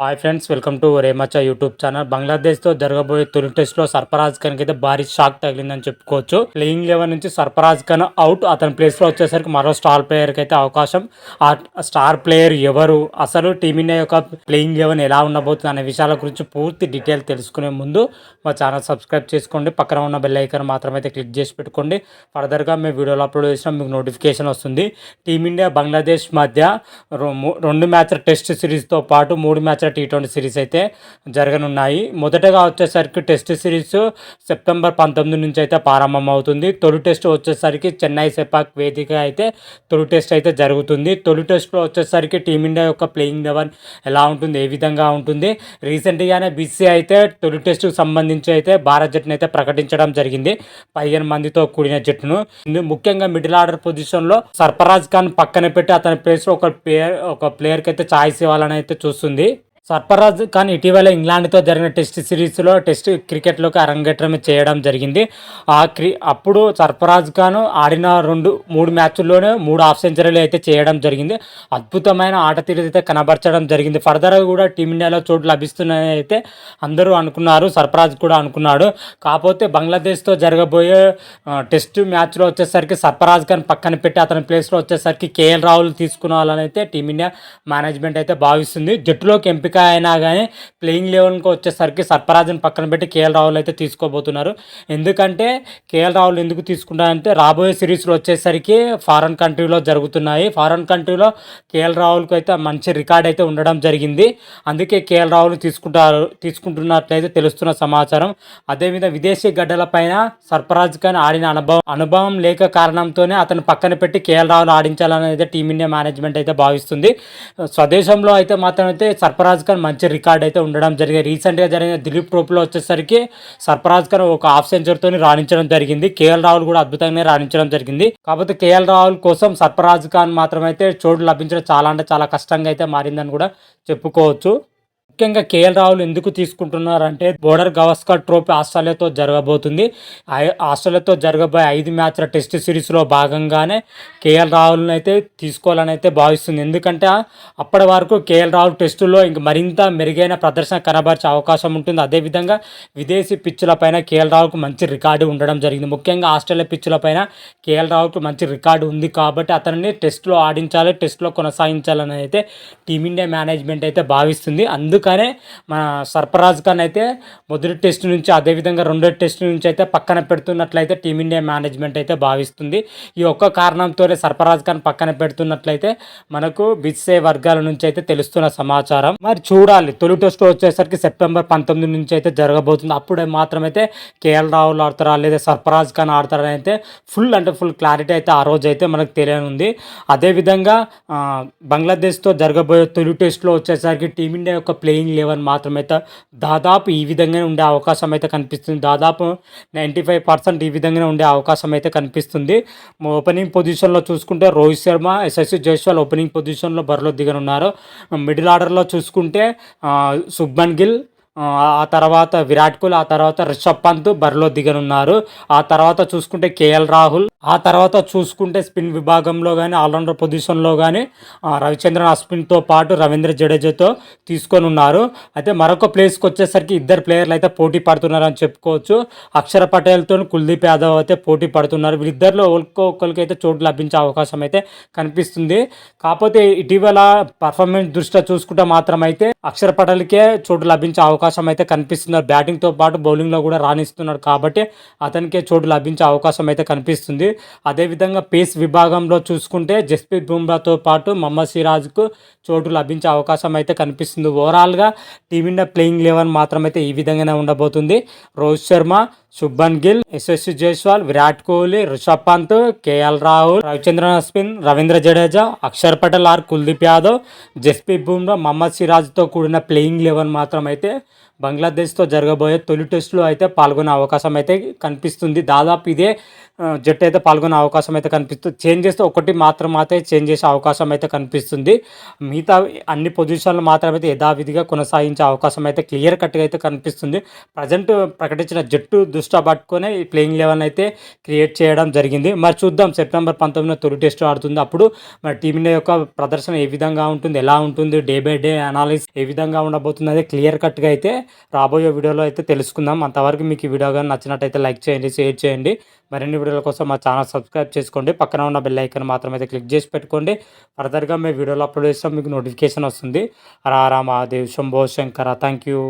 Hi friends, welcome to రేమచ్చా YouTube channel. బంగ్లాదేశ్తో జరగబోయే తొలి టెస్ట్లో సర్ఫరాజ్ ఖాన్కి అయితే భారీ షాక్ తగిలిందని చెప్పుకోవచ్చు. ప్లేయింగ్ 11 నుంచి సర్ఫరాజ్ ఖాన్ అవుట్. అతని ప్లేస్లో వచ్చేసరికి మరో స్టార్ ప్లేయర్కి అయితే అవకాశం. ఆ స్టార్ ప్లేయర్ ఎవరు, అసలు టీమిండియా యొక్క ప్లేయింగ్ 11 ఎలా ఉండబోతుంది అనే విషయాల గురించి పూర్తి డీటెయిల్ తెలుసుకునే ముందు మా ఛానల్ సబ్స్క్రైబ్ చేసుకోండి. పక్కన ఉన్న బెల్ ఐకాన్ మాత్రమైతే క్లిక్ చేసి పెట్టుకోండి. ఫర్దర్గా మేము వీడియోలో అప్లోడ్ చేసినా మీకు నోటిఫికేషన్ వస్తుంది. టీమిండియా బంగ్లాదేశ్ మధ్య 2 మ్యాచ్ల టెస్ట్ సిరీస్తో పాటు 3 మ్యాచ్ల T20 సిరీస్ అయితే జరగనున్నాయి. మొదటగా వచ్చేసరికి టెస్ట్ సిరీస్ సెప్టెంబర్ 19 నుంచి అయితే ప్రారంభం అవుతుంది. తొలి టెస్ట్ వచ్చేసరికి చెన్నై సెపాక్ వేదిక అయితే తొలి టెస్ట్ అయితే జరుగుతుంది. తొలి టెస్ట్లో వచ్చేసరికి టీమిండియా యొక్క ప్లేయింగ్ 11 ఎలా ఉంటుంది, ఏ విధంగా ఉంటుంది. రీసెంట్గానే BCCI అయితే తొలి టెస్టుకు సంబంధించి అయితే భారత్ జట్టును అయితే ప్రకటించడం జరిగింది. 15 మందితో కూడిన జట్టును. ముఖ్యంగా మిడిల్ ఆర్డర్ పొజిషన్లో సర్ఫరాజ్ ఖాన్ పక్కన పెట్టి అతని ప్లేస్లో ఒక ప్లేయర్కి అయితే ఛాయిస్ ఇవ్వాలని అయితే చూస్తుంది. సర్ఫరాజ్ ఖాన్ ఇటీవల ఇంగ్లాండ్తో జరిగిన టెస్ట్ సిరీస్లో టెస్ట్ క్రికెట్లోకి అరంగేట్రం చేయడం జరిగింది. అప్పుడు సర్ఫరాజ్ ఖాన్ ఆడిన 3 మ్యాచ్ల్లోనే 3 హాఫ్ సెంచరీలు అయితే చేయడం జరిగింది. అద్భుతమైన ఆట తీరు అయితే కనబరచడం జరిగింది. ఫర్దర్గా కూడా టీమిండియాలో చోటు లభిస్తున్నాయని అయితే అందరూ అనుకున్నారు, సర్ఫరాజ్ కూడా అనుకున్నాడు. కాకపోతే బంగ్లాదేశ్తో జరగబోయే టెస్ట్ మ్యాచ్లో వచ్చేసరికి సర్ఫరాజ్ ఖాన్ పక్కన పెట్టి అతని ప్లేస్లో వచ్చేసరికి KL రాహుల్ తీసుకురావాలని అయితే టీమిండియా మేనేజ్మెంట్ అయితే భావిస్తుంది. జట్టులోకి ఎంపిక అయినా కానీ ప్లేయింగ్ 11కి వచ్చేసరికి సర్ఫరాజ్ని పక్కన పెట్టి KL రాహుల్ అయితే తీసుకోబోతున్నారు. ఎందుకంటే KL రాహుల్ ఎందుకు తీసుకుంటారంటే రాబోయే సిరీస్లో వచ్చేసరికి ఫారెన్ కంట్రీలో జరుగుతున్నాయి. ఫారెన్ కంట్రీలో KL రాహుల్కి అయితే మంచి రికార్డ్ అయితే ఉండడం జరిగింది. అందుకే KL రాహుల్ తీసుకుంటున్నట్లయితే తెలుస్తున్న సమాచారం. అదేవిధంగా విదేశీ గడ్డలపైన సర్ఫరాజ్ ఖాన్ ఆడిన అనుభవం లేక కారణంతోనే అతను పక్కన పెట్టి KL రాహుల్ ఆడించాలని అయితే టీమిండియా మేనేజ్మెంట్ అయితే భావిస్తుంది. స్వదేశంలో అయితే మాత్రం అయితే సర్ఫరాజ్ ఖాన్ మంచి రికార్డ్ అయితే ఉండడం జరిగింది. రీసెంట్గా జరిగిన దిలీప్ ట్రోఫీలో వచ్చేసరికి సర్ఫరాజ్ ఖాన్ ఒక హాఫ్ సెంచరీతో రాణించడం జరిగింది. KL రాహుల్ కూడా అద్భుతంగా రాణించడం జరిగింది. కాకపోతే KL రాహుల్ కోసం సర్ఫరాజ్ ఖాన్ మాత్రమైతే చోటు లభించడం చాలా అంటే చాలా కష్టంగా అయితే మారిందని కూడా చెప్పుకోవచ్చు. ముఖ్యంగా KL రాహుల్ ఎందుకు తీసుకుంటున్నారంటే బోర్డర్ గవాస్కర్ ట్రోఫీ ఆస్ట్రేలియాతో జరగబోతుంది. ఆస్ట్రేలియాతో జరగబోయే 5 మ్యాచ్ల టెస్ట్ సిరీస్లో భాగంగానే KL రాహుల్ని అయితే తీసుకోవాలని అయితే భావిస్తుంది. ఎందుకంటే అప్పటి వరకు KL రాహుల్ టెస్టుల్లో ఇంక మరింత మెరుగైన ప్రదర్శన కనబరిచే అవకాశం ఉంటుంది. అదేవిధంగా విదేశీ పిచ్చులపైన KL రాహుల్కు మంచి రికార్డు ఉండడం జరిగింది. ముఖ్యంగా ఆస్ట్రేలియా పిచ్చులపైన KL రాహుల్కు మంచి రికార్డు ఉంది కాబట్టి అతన్ని టెస్ట్లో ఆడించాలి, టెస్ట్లో కొనసాగించాలని అయితే టీమిండియా మేనేజ్మెంట్ అయితే భావిస్తుంది. అందుకనే మన సర్ఫరాజ్ ఖాన్ అయితే మొదటి టెస్ట్ నుంచి అదేవిధంగా రెండో టెస్ట్ నుంచి అయితే పక్కన పెడుతున్నట్లయితే టీమిండియా మేనేజ్మెంట్ అయితే భావిస్తుంది. ఈ ఒక్క కారణంతోనే సర్ఫరాజ్ ఖాన్ పక్కన పెడుతున్నట్లయితే మనకు BCCI వర్గాల నుంచి అయితే తెలుస్తున్న సమాచారం. మరి చూడాలి, తొలి టెస్ట్ వచ్చేసరికి సెప్టెంబర్ 19 నుంచి అయితే జరగబోతుంది. అప్పుడే మాత్రమైతే KL రాహుల్ ఆడతారా లేదా సర్ఫరాజ్ ఖాన్ ఆడతారని అయితే ఫుల్ క్లారిటీ అయితే ఆ రోజు అయితే మనకు తెలియనుంది. అదేవిధంగా బంగ్లాదేశ్తో జరగబోయే తొలి టెస్ట్లో వచ్చేసరికి టీమిండియా యొక్క ప్లేయింగ్ 11 మాత్రమైతే దాదాపు ఈ విధంగానే ఉండే అవకాశం అయితే కనిపిస్తుంది. దాదాపు 95% ఈ విధంగానే ఉండే అవకాశం అయితే కనిపిస్తుంది. ఓపెనింగ్ పొజిషన్లో చూసుకుంటే రోహిత్ శర్మ, యశస్వి జైస్వాల్ ఓపెనింగ్ పొజిషన్లో బరిలో దిగనున్నారు. మిడిల్ ఆర్డర్లో చూసుకుంటే శుభ్మన్ గిల్, ఆ తర్వాత విరాట్ కోహ్లీ, ఆ తర్వాత రిషబ్ పంత్ బరిలో దిగనున్నారు. ఆ తర్వాత చూసుకుంటే KL రాహుల్, ఆ తర్వాత చూసుకుంటే స్పిన్ విభాగంలో కానీ ఆల్రౌండర్ పొజిషన్లో కానీ రవిచంద్రన్ అశ్విన్తో పాటు రవీంద్ర జడేజాతో తీసుకొని ఉన్నారు. అయితే మరొక ప్లేస్కి వచ్చేసరికి 2 ప్లేయర్లు అయితే పోటీ పడుతున్నారని చెప్పుకోవచ్చు. అక్షర్ పటేల్తో కుల్దీప్ యాదవ్ అయితే పోటీ పడుతున్నారు. వీళ్ళిద్దరిలో ఒక్కొక్కరికి అయితే చోటు లభించే అవకాశం అయితే కనిపిస్తుంది. కాకపోతే ఇటీవల పర్ఫార్మెన్స్ దృష్ట్యా చూసుకుంటే మాత్రం అయితే అక్షర్ పటేల్కే చోటు లభించే అవకాశం అయితే కనిపిస్తుంది. బ్యాటింగ్తో పాటు బౌలింగ్లో కూడా రాణిస్తున్నాడు కాబట్టి అతనికే చోటు లభించే అవకాశం అయితే కనిపిస్తుంది. అదేవిధంగా పేస్ విభాగంలో చూసుకుంటే జస్ప్రీత్ బుమ్రాతో పాటు మహమ్మద్ సిరాజ్కు చోటు లభించే అవకాశం అయితే కనిపిస్తుంది. ఓవరాల్గా టీమిండియా ప్లేయింగ్ 11 మాత్రమైతే ఈ విధంగానే ఉండబోతుంది. రోహిత్ శర్మ, శుభ్మన్ గిల్, యశస్వి జైస్వాల్, విరాట్ కోహ్లీ, రిషబ్ పంత్, KL రాహుల్, రవిచంద్రన్ అశ్విన్, రవీంద్ర జడేజా, అక్షర్ పటేల్ ఆర్ కుల్దీప్ యాదవ్, జస్ప్రీత్ బుమ్రా, మహమ్మద్ సిరాజ్తో కూడిన ప్లేయింగ్ 11 మాత్రం అయితే బంగ్లాదేశ్తో జరగబోయే తొలి టెస్టులో అయితే పాల్గొనే అవకాశం అయితే కనిపిస్తుంది. దాదాపు ఇదే జట్టు అయితే పాల్గొనే అవకాశం అయితే కనిపిస్తుంది. చేంజ్ చేస్తే ఒకటి మాత్రం అయితే చేంజ్ చేసే అవకాశం అయితే కనిపిస్తుంది. మిగతా అన్ని పొజిషన్లు మాత్రమైతే యథావిధిగా కొనసాగించే అవకాశం అయితే క్లియర్ కట్గా అయితే కనిపిస్తుంది. ప్రజెంట్ ప్రకటించిన జట్టు దృష్ట్యా పట్టుకొని ఈ ప్లేయింగ్ 11 అయితే క్రియేట్ చేయడం జరిగింది. మరి చూద్దాం సెప్టెంబర్ 19 తొలి టెస్ట్ ఆడుతుంది. అప్పుడు మరి టీమిండియా యొక్క ప్రదర్శన ఏ విధంగా ఉంటుంది, ఎలా ఉంటుంది, డే బై డే అనాలిసిస్ ఏ విధంగా ఉండబోతుంది అదే క్లియర్ కట్గా అయితే రాబోయే వీడియోలో అయితే తెలుసుకుందాం. అంతవరకు మీకు ఈ వీడియో కానీ నచ్చినట్టయితే లైక్ చేయండి, షేర్ చేయండి. మరిన్ని వీడియోల కోసం మా ఛానల్ సబ్స్క్రైబ్ చేసుకోండి. పక్కన ఉన్న బెల్ ఐకాన్ మాత్రం అయితే క్లిక్ చేసి పెట్టుకోండి. ఫర్దర్గా మేము వీడియోలో అప్లోడ్ చేస్తాం, మీకు నోటిఫికేషన్ వస్తుంది. హర హర మహాదేవ్, శంభో శంకర. Thank you.